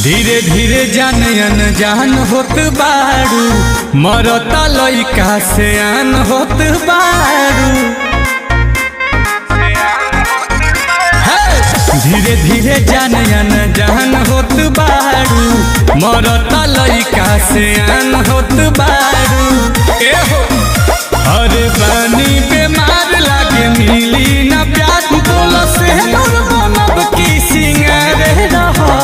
धीरे धीरे जान अनजान होत बारू, मरता लइका से आन होत बारू। धीरे धीरे जान अनजान होत बारू, मरता लइका से आन होत बारू। अरे बानी बेमार लागे मिली ना प्यार, बोलो से बनब की सिंगार रहा।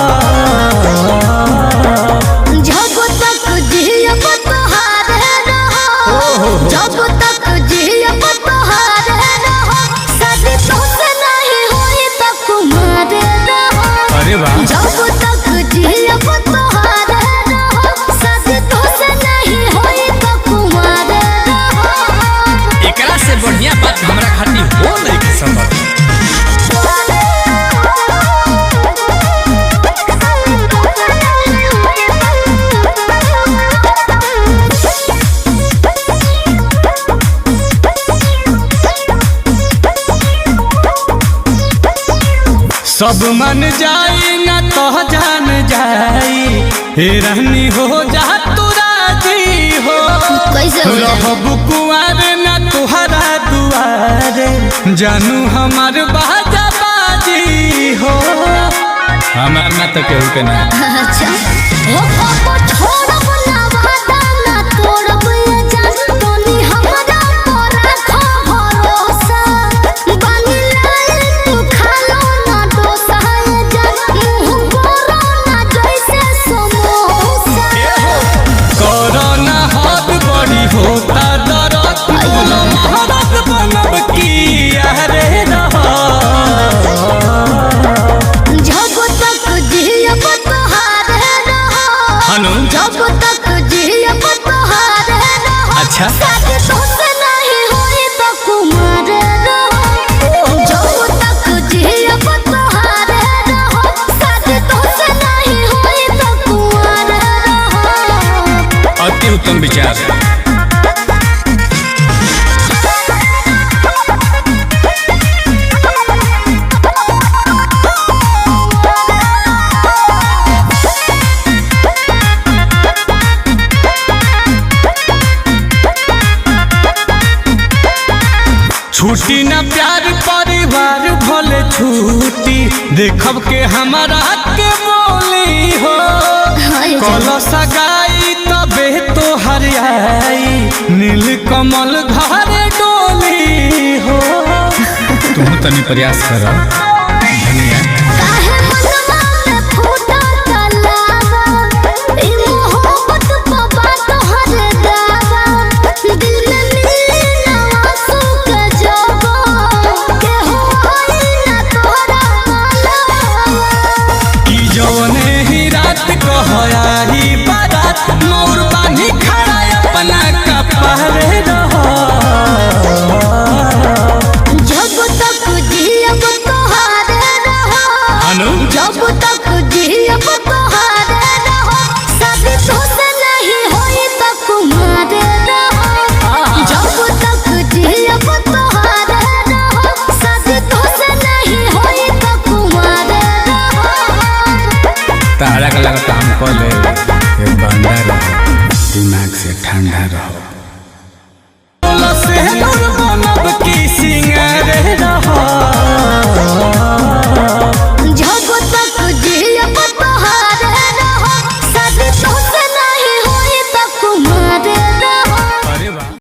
जब तक जियब तोहारे रहो, जब तक जियब तोहारे रहो, शादी तोसे नहीं होई त कुमारे रहो। अरे वाह। जब तक जियब तोहारे रहो, शादी तोसे नहीं होई त कुमारे रहो। एकरा से बढ़िया बात हमरा खातिर हो नहीं के संभव। सब मन जाई ना तो जान जाई, हे रहनी हो जा तू राजी हो। कैसे हो जाई? रहब कुंवार ना तुहरा दुआरे, जानू हमार बाजा बाजी हो। हमार ना तो केहू के ना। अच्छा ओ पापा छोड़ब ना वादा ना तोड़ब ये जान, तोनी हमरा पर रखो भरोसा। बानी लाल तू खालो ना डोसा ये जान, मुंह बोरो ना जैसे समोसा। कोरोना हाथ बड़ी होता दरद, बोलो महारत बनब की यारे रहा। जब तक जियब तोहारे रहो, जब तक जियब तोहारे रहो, अच्छा। शादी तोसे नहीं होई त कुमारे रहो। जब तक जियब तोहारे रहो, शादी तोसे नहीं होई त कुमारे रहो। अति उत्तम विचार। छूटी ना प्यार परिवार भले छूटी, देखब के हमारा के बोली हो। कलो सगाई तबे तो हरियाई, नील कमल घरे डोली हो। तुम तनी प्रयास करो धनिया। काहे मनवा में फूटा तलावा, ई मोहब्बत बाबा तोहरे दावा। दिल में मिली ना आंसू के जवा, केहू होई ना तोहरा मालवा। की जवने ही रात कहयाही बारात, मोर बानी खड़ा अपना कपड़े रहो। जब तक जियब तोहारे रहो, जब तक जियब तोहारे रहो, शादी तोसे नहीं होई त कुमारे रहो। जब तक जियब तोहारे रहो, शादी तोसे नहीं होई त कुमारे रहो। तारा का लगा काम कर ले, ये बंदा रहो, दिमाग से ठंडा रहो।